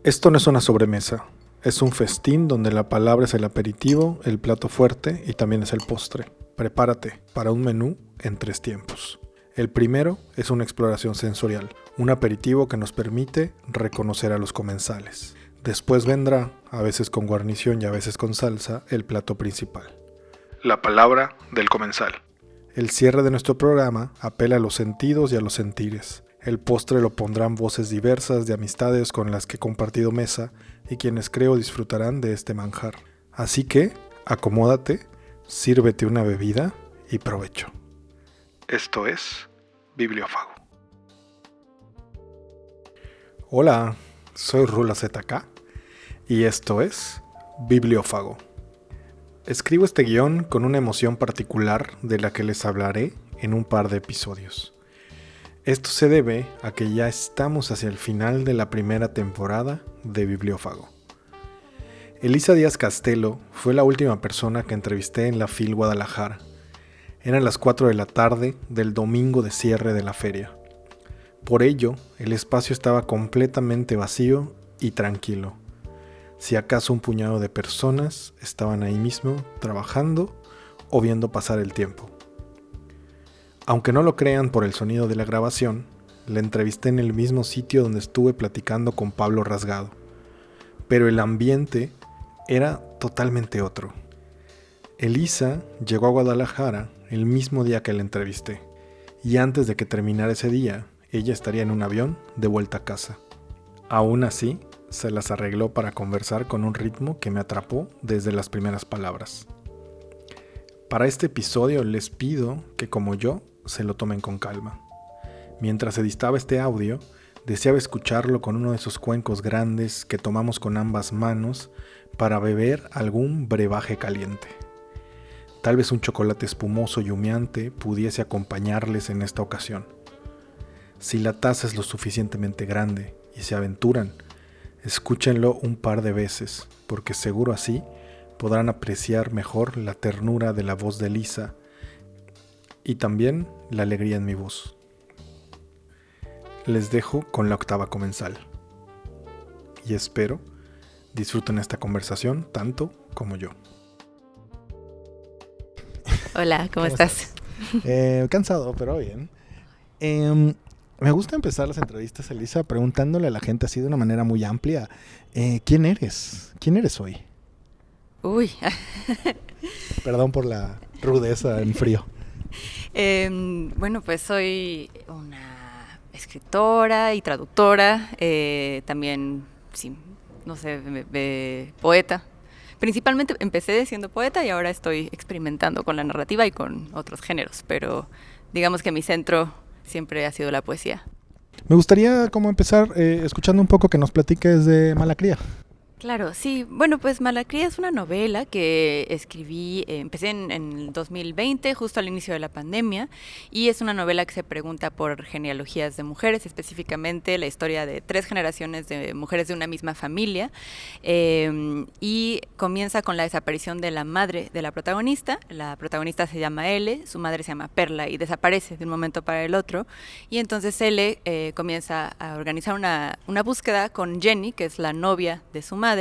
Esto no es una sobremesa, es un festín donde la palabra es el aperitivo, el plato fuerte y también es el postre. Prepárate para un menú en 3 tiempos. El primero es una exploración sensorial, un aperitivo que nos permite reconocer a los comensales. Después vendrá, a veces con guarnición y a veces con salsa, el plato principal. La palabra del comensal. El cierre de nuestro programa apela a los sentidos y a los sentires. El postre lo pondrán voces diversas de amistades con las que he compartido mesa y quienes creo disfrutarán de este manjar. Así que, acomódate, sírvete una bebida y provecho. Esto es Bibliófago. Hola, soy Rula ZK y esto es Bibliófago. Escribo este guión con una emoción particular de la que les hablaré en un par de episodios. Esto se debe a que ya estamos hacia el final de la primera temporada de Bibliófago. Elisa Díaz Castelo fue la última persona que entrevisté en la FIL Guadalajara. Eran las 4 de la tarde del domingo de cierre de la feria. Por ello, el espacio estaba completamente vacío y tranquilo. Si acaso un puñado de personas estaban ahí mismo trabajando o viendo pasar el tiempo. Aunque no lo crean por el sonido de la grabación, la entrevisté en el mismo sitio donde estuve platicando con Pablo Rasgado. Pero el ambiente era totalmente otro. Elisa llegó a Guadalajara el mismo día que la entrevisté, y antes de que terminara ese día, ella estaría en un avión de vuelta a casa. Aún así, se las arregló para conversar con un ritmo que me atrapó desde las primeras palabras. Para este episodio les pido que, como yo, se lo tomen con calma. Mientras editaba este audio, deseaba escucharlo con uno de esos cuencos grandes que tomamos con ambas manos para beber algún brebaje caliente. Tal vez un chocolate espumoso y humeante pudiese acompañarles en esta ocasión. Si la taza es lo suficientemente grande y se aventuran, escúchenlo un par de veces, porque seguro así podrán apreciar mejor la ternura de la voz de Elisa y también la alegría en mi voz. Les dejo con la octava comensal y espero disfruten esta conversación tanto como yo. Hola, ¿cómo estás? Cansado, pero bien. Me gusta empezar las entrevistas, Elisa, preguntándole a la gente así de una manera muy amplia, ¿quién eres? ¿Quién eres hoy? Uy. Perdón por la rudeza en frío. Bueno, pues soy una escritora y traductora, también, sí, no sé, poeta. Principalmente empecé siendo poeta y ahora estoy experimentando con la narrativa y con otros géneros, pero digamos que mi centro siempre ha sido la poesía. Me gustaría como empezar escuchando un poco que nos platiques de Malacría. Claro, sí. Bueno, pues Malacría es una novela que escribí, empecé en el 2020, justo al inicio de la pandemia, y es una novela que se pregunta por genealogías de mujeres, específicamente la historia de 3 generaciones de mujeres de una misma familia, y comienza con la desaparición de la madre de la protagonista. La protagonista se llama L, su madre se llama Perla y desaparece de un momento para el otro, y entonces L comienza a organizar una búsqueda con Jenny, que es la novia de su madre,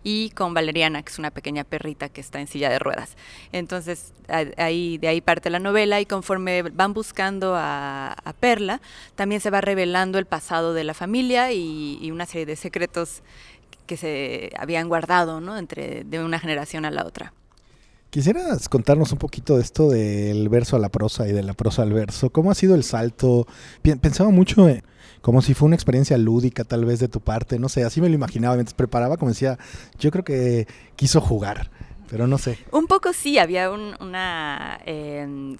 y con Valeriana, que es una pequeña perrita que está en silla de ruedas. Entonces, de ahí parte la novela, y conforme van buscando a Perla, también se va revelando el pasado de la familia y una serie de secretos que se habían guardado, ¿no?, de una generación a la otra. ¿Quisieras contarnos un poquito de esto del verso a la prosa y de la prosa al verso? ¿Cómo ha sido el salto? Pensaba mucho como si fue una experiencia lúdica tal vez de tu parte, no sé, así me lo imaginaba, mientras preparaba como decía, yo creo que quiso jugar, pero no sé. Un poco sí, había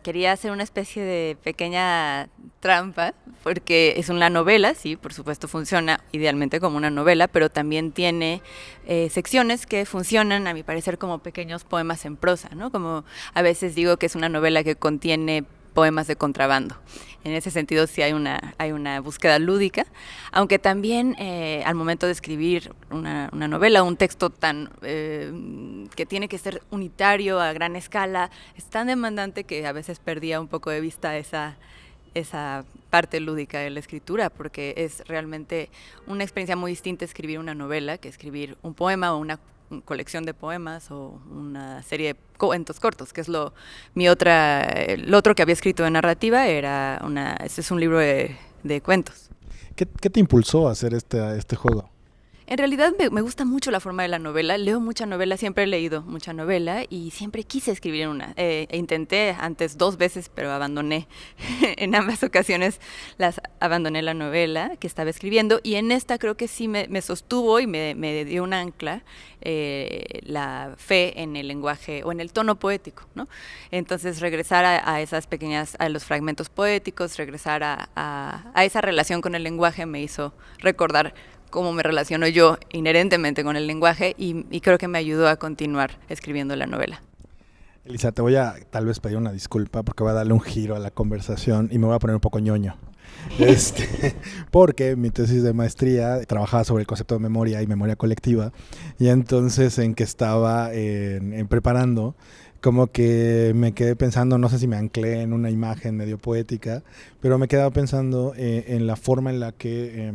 quería hacer una especie de pequeña trampa, porque es una novela, sí, por supuesto funciona idealmente como una novela, pero también tiene secciones que funcionan, a mi parecer, como pequeños poemas en prosa, ¿no? Como a veces digo que es una novela que contiene poemas de contrabando. En ese sentido sí hay una búsqueda lúdica, aunque también al momento de escribir una novela, un texto tan que tiene que ser unitario a gran escala, es tan demandante que a veces perdía un poco de vista esa parte lúdica de la escritura, porque es realmente una experiencia muy distinta escribir una novela que escribir un poema o una colección de poemas o una serie de cuentos cortos, que es lo otro que había escrito de narrativa este es un libro de cuentos. ¿Qué te impulsó a hacer este juego? En realidad me gusta mucho la forma de la novela, leo mucha novela, siempre he leído mucha novela y siempre quise escribir una. Intenté antes 2 veces, pero abandoné. En ambas ocasiones abandoné la novela que estaba escribiendo y en esta creo que sí me sostuvo y me dio un ancla la fe en el lenguaje o en el tono poético, ¿no? Entonces regresar a esas a los fragmentos poéticos, regresar a esa relación con el lenguaje me hizo recordar cómo me relaciono yo inherentemente con el lenguaje y creo que me ayudó a continuar escribiendo la novela. Elisa, te voy a tal vez pedir una disculpa porque voy a darle un giro a la conversación y me voy a poner un poco ñoño. Porque mi tesis de maestría trabajaba sobre el concepto de memoria y memoria colectiva y entonces en que estaba preparando como que me quedé pensando, no sé si me anclé en una imagen medio poética, pero me quedaba pensando en la forma en la que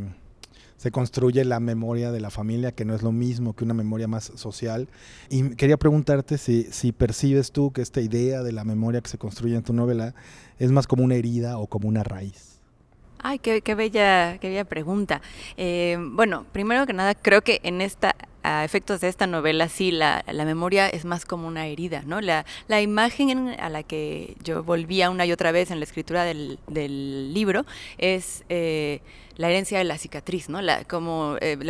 se construye la memoria de la familia, que no es lo mismo que una memoria más social. Y quería preguntarte si percibes tú que esta idea de la memoria que se construye en tu novela es más como una herida o como una raíz. Ay, qué bella pregunta. Bueno, primero que nada, creo que a efectos de esta novela, sí, la memoria es más como una herida, ¿no? La imagen a la que yo volvía una y otra vez en la escritura del libro es la herencia de la cicatriz, ¿no? La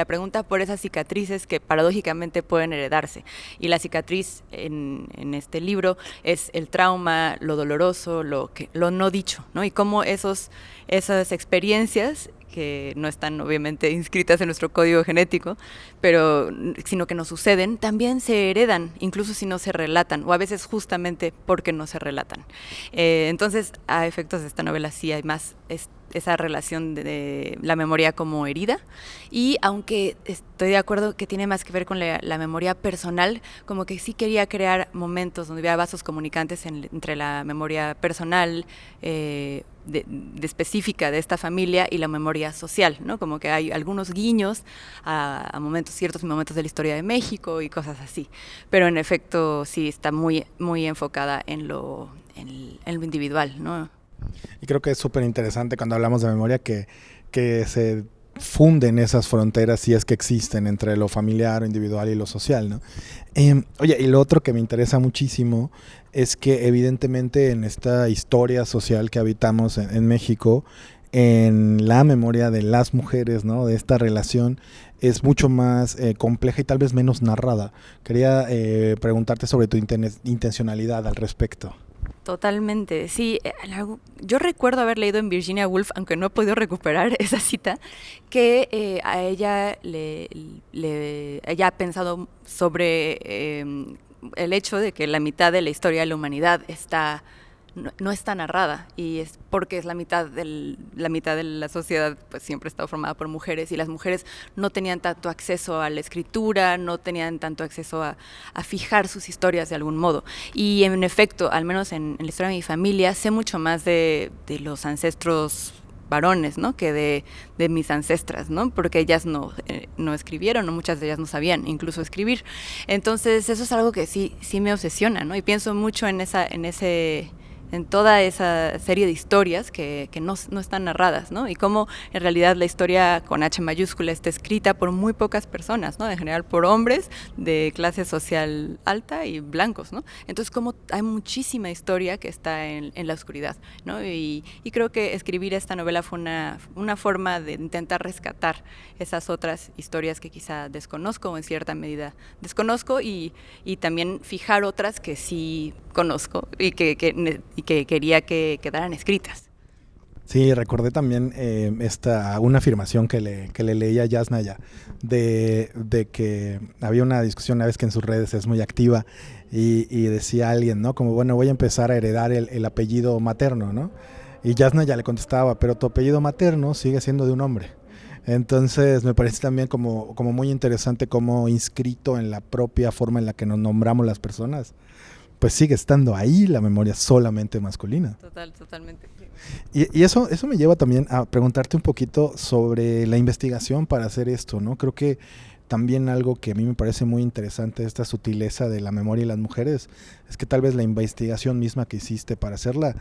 pregunta por esas cicatrices que paradójicamente pueden heredarse. Y la cicatriz en este libro es el trauma, lo doloroso, lo no dicho, ¿no? Y cómo esas experiencias que no están obviamente inscritas en nuestro código genético, sino que nos suceden, también se heredan, incluso si no se relatan, o a veces justamente porque no se relatan. Entonces, a efectos de esta novela sí hay más esa relación de la memoria como herida, y aunque estoy de acuerdo que tiene más que ver con la memoria personal, como que sí quería crear momentos donde hubiera vasos comunicantes entre la memoria personal específica de esta familia y la memoria social, ¿no? Como que hay algunos guiños a ciertos momentos de la historia de México y cosas así, pero en efecto sí está muy, muy enfocada en lo individual, ¿no? Y creo que es súper interesante cuando hablamos de memoria que se funden esas fronteras, si es que existen, entre lo familiar, lo individual y lo social, ¿no? Oye, y lo otro que me interesa muchísimo es que evidentemente en esta historia social que habitamos en México, en la memoria de las mujeres, ¿no? De esta relación es mucho más compleja y tal vez menos narrada. Quería preguntarte sobre tu intencionalidad al respecto. Totalmente, sí. Yo recuerdo haber leído en Virginia Woolf, aunque no he podido recuperar esa cita, que a ella ella ha pensado sobre el hecho de que la mitad de la historia de la humanidad no está narrada, y es porque es la mitad de la sociedad, pues siempre ha estado formada por mujeres, y las mujeres no tenían tanto acceso a la escritura, no tenían tanto acceso a fijar sus historias de algún modo. Y en efecto, al menos en la historia de mi familia, sé mucho más de los ancestros varones, ¿no? Que de mis ancestras, ¿no? Porque ellas no escribieron, o muchas de ellas no sabían incluso escribir. Entonces eso es algo que sí me obsesiona, ¿no? Y pienso mucho en toda esa serie de historias que no están narradas, ¿no? Y cómo en realidad la historia con H mayúscula está escrita por muy pocas personas, ¿no? En general por hombres de clase social alta y blancos, ¿no? Entonces cómo hay muchísima historia que está en la oscuridad, ¿no? Y creo que escribir esta novela fue una forma de intentar rescatar esas otras historias que quizá desconozco, o en cierta medida desconozco, y también fijar otras que sí conozco y que quería que quedaran escritas. Sí, recordé también una afirmación que le leí a Yasnaya de que había una discusión una vez que en sus redes es muy activa y decía alguien, ¿no? Como, bueno, voy a empezar a heredar el apellido materno, ¿no? Y Yasnaya le contestaba, pero tu apellido materno sigue siendo de un hombre. Entonces me parece también como muy interesante, como inscrito en la propia forma en la que nos nombramos las personas, pues sigue estando ahí la memoria solamente masculina. Totalmente. Y eso me lleva también a preguntarte un poquito sobre la investigación para hacer esto, ¿no? Creo que también algo que a mí me parece muy interesante, esta sutileza de la memoria y las mujeres, es que tal vez la investigación misma que hiciste para hacerla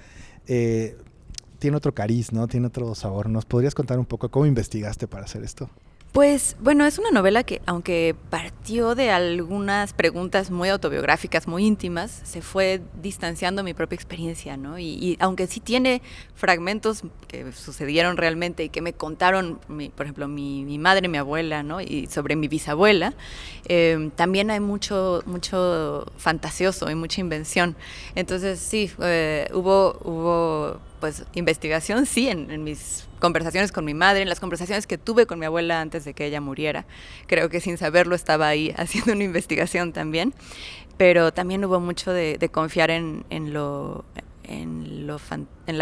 tiene otro cariz, ¿no? Tiene otro sabor. ¿Nos podrías contar un poco cómo investigaste para hacer esto? Pues bueno, es una novela que, aunque partió de algunas preguntas muy autobiográficas, muy íntimas, se fue distanciando mi propia experiencia, ¿no? Y aunque sí tiene fragmentos que sucedieron realmente y que me contaron, por ejemplo, mi madre, mi abuela, ¿no? Y sobre mi bisabuela, también hay mucho fantasioso y mucha invención. Entonces sí, hubo pues investigación, sí, en mis conversaciones con mi madre, en las conversaciones que tuve con mi abuela antes de que ella muriera. Creo que sin saberlo estaba ahí haciendo una investigación también, pero también hubo mucho de confiar en la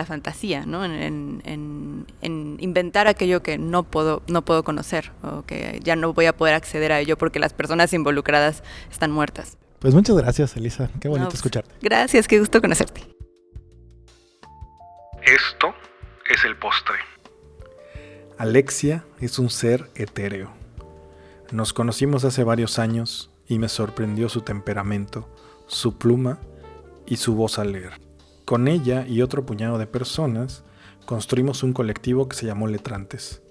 fantasía, ¿no? En inventar aquello que no puedo conocer, o que ya no voy a poder acceder a ello porque las personas involucradas están muertas. Pues muchas gracias, Elisa. Qué bonito escucharte. Gracias, qué gusto conocerte. Esto es el postre. Alexia es un ser etéreo. Nos conocimos hace varios años y me sorprendió su temperamento, su pluma y su voz al leer. Con ella y otro puñado de personas construimos un colectivo que se llamó Letrantes.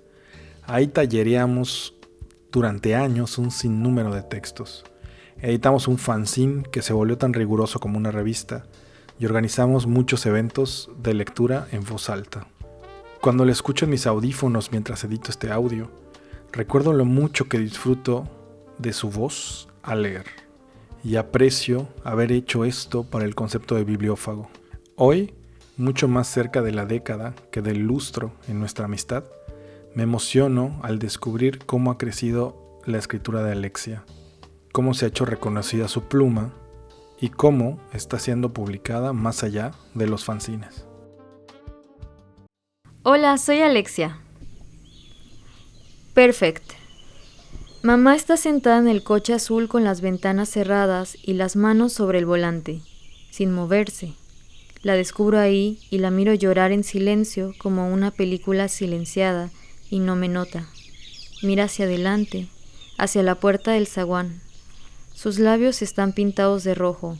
Ahí tallereamos durante años un sinnúmero de textos. Editamos un fanzine que se volvió tan riguroso como una revista y organizamos muchos eventos de lectura en voz alta. Cuando le escucho en mis audífonos mientras edito este audio, recuerdo lo mucho que disfruto de su voz al leer y aprecio haber hecho esto para el concepto de bibliófago. Hoy, mucho más cerca de la década que del lustro en nuestra amistad, me emociono al descubrir cómo ha crecido la escritura de Alexia, cómo se ha hecho reconocida su pluma y cómo está siendo publicada más allá de los fanzines. Hola, soy Alexia. Perfect. Mamá está sentada en el coche azul con las ventanas cerradas y las manos sobre el volante, sin moverse. La descubro ahí y la miro llorar en silencio como una película silenciada y no me nota. Mira hacia adelante, hacia la puerta del zaguán. Sus labios están pintados de rojo.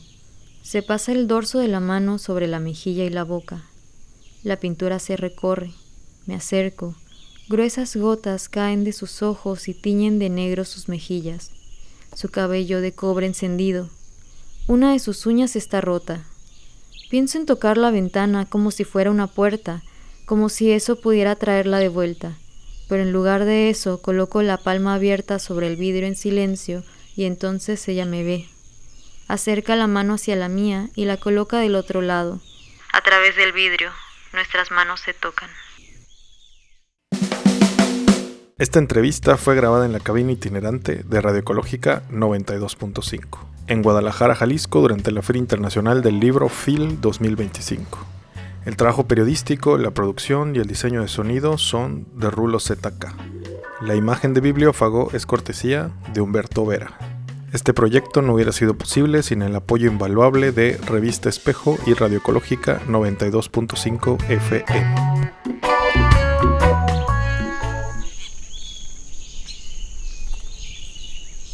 Se pasa el dorso de la mano sobre la mejilla y la boca. La pintura se recorre. Me acerco. Gruesas gotas caen de sus ojos y tiñen de negro sus mejillas. Su cabello de cobre encendido. Una de sus uñas está rota. Pienso en tocar la ventana como si fuera una puerta, como si eso pudiera traerla de vuelta. Pero en lugar de eso, coloco la palma abierta sobre el vidrio en silencio y entonces ella me ve. Acerca la mano hacia la mía y la coloca del otro lado. A través del vidrio, nuestras manos se tocan. Esta entrevista fue grabada en la cabina itinerante de Radio Ecológica 92.5, en Guadalajara, Jalisco, durante la Feria Internacional del Libro FIL 2025. El trabajo periodístico, la producción y el diseño de sonido son de Rulo ZK. La imagen de bibliófago es cortesía de Humberto Vera. Este proyecto no hubiera sido posible sin el apoyo invaluable de Revista Espejo y Radio Ecológica 92.5 FM.